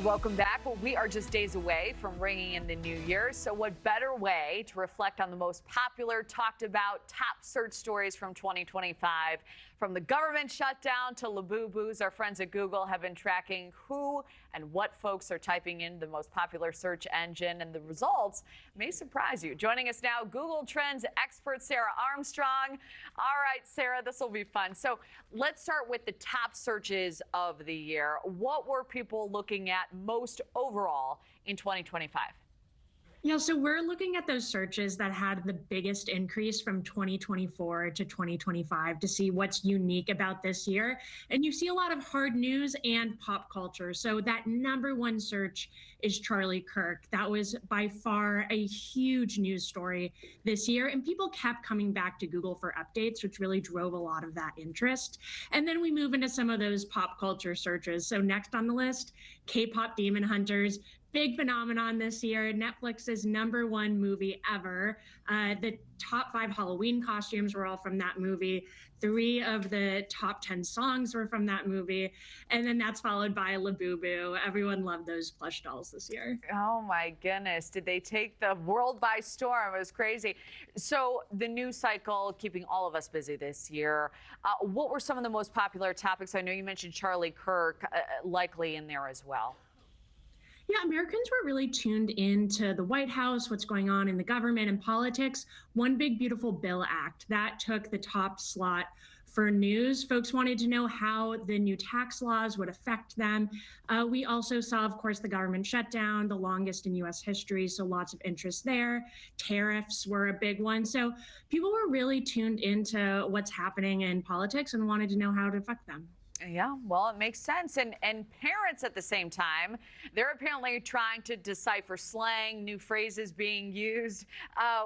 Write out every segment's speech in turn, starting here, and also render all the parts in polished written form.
welcome back. Well, we are just days away from ringing in the new year. So what better way to reflect on the most popular, talked about, top search stories from 2025? From the government shutdown to Labubus, our friends at Google have been tracking who and what folks are typing in the most popular search engine, and the results may surprise you. Joining us now, Google Trends expert Sarah Armstrong. All right, Sarah, this will be fun. So let's start with the top searches of the year. What were people looking at most overall in 2025? Yeah, so we're looking at those searches that had the biggest increase from 2024 to 2025 to see what's unique about this year. And you see a lot of hard news and pop culture. So that #1 search is Charlie Kirk. That was by far a huge news story this year. And people kept coming back to Google for updates, which really drove a lot of that interest. And then we move into some of those pop culture searches. So next on the list, K-pop Demon Hunters. Big phenomenon this year. Netflix's #1 movie ever. The top 5 Halloween costumes were all from that movie. 3 of the top 10 songs were from that movie. And then that's followed by Labubu. Everyone loved those plush dolls this year. Oh my goodness. Did they take the world by storm? It was crazy. So the news cycle keeping all of us busy this year. What were some of the most popular topics? I know you mentioned Charlie Kirk likely in there as well. Yeah, Americans were really tuned into the White House, what's going on in the government and politics. One Big Beautiful Bill Act that took the top slot for news. Folks wanted to know how the new tax laws would affect them. We also saw, of course, the government shutdown, the longest in U.S. history, so lots of interest there. Tariffs were a big one. So people were really tuned into what's happening in politics and wanted to know how it would affect them. Yeah, well, it makes sense. And parents at the same time, they're apparently trying to decipher slang, new phrases being used.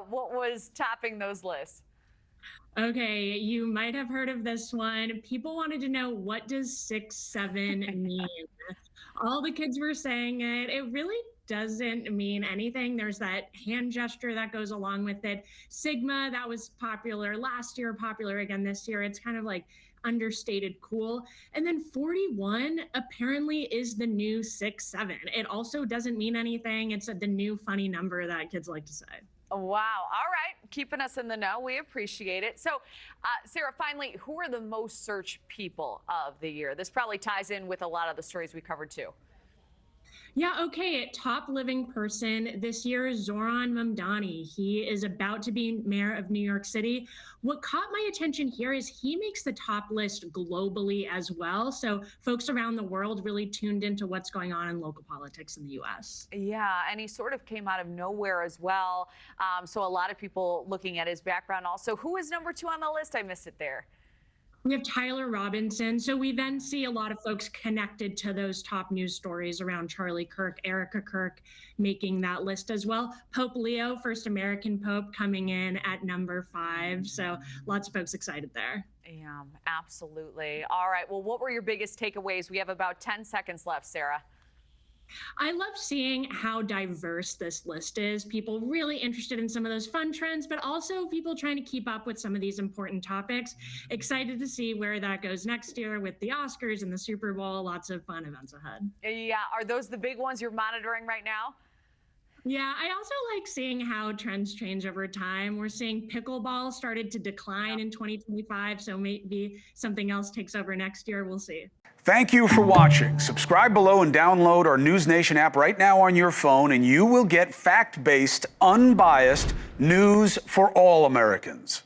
What was topping those lists? Okay, you might have heard of this one. People wanted to know, what does 6'7" mean? All the kids were saying it. It really doesn't mean anything. There's that hand gesture that goes along with it. Sigma, that was popular last year, popular again this year. It's kind of like understated cool. And then 41 apparently is the new 6'7". It also doesn't mean anything. It's the new funny number that kids like to say. Wow. All right. Keeping us in the know. We appreciate it. So, Sarah, finally, who are the most searched people of the year? This probably ties in with a lot of the stories we covered, too. Yeah, okay. Top living person this year is Zohran Mamdani. He is about to be mayor of New York City. What caught my attention here is he makes the top list globally as well. So folks around the world really tuned into what's going on in local politics in the U.S. Yeah, and he sort of came out of nowhere as well. So a lot of people looking at his background also. Who is #2 on the list? I missed it there. We have Tyler Robinson. So we then see a lot of folks connected to those top news stories around Charlie Kirk, Erica Kirk making that list as well. Pope Leo, first American Pope, coming in at #5. So lots of folks excited there. Yeah, absolutely. All right. Well, what were your biggest takeaways? We have about 10 seconds left, Sarah. I love seeing how diverse this list is. People really interested in some of those fun trends, but also people trying to keep up with some of these important topics. Excited to see where that goes next year with the Oscars and the Super Bowl. Lots of fun events ahead. Yeah. Are those the big ones you're monitoring right now? Yeah, I also like seeing how trends change over time. We're seeing pickleball started to decline in 2025, so maybe something else takes over next year. We'll see. Thank you for watching. Subscribe below and download our NewsNation app right now on your phone, and you will get fact-based, unbiased news for all Americans.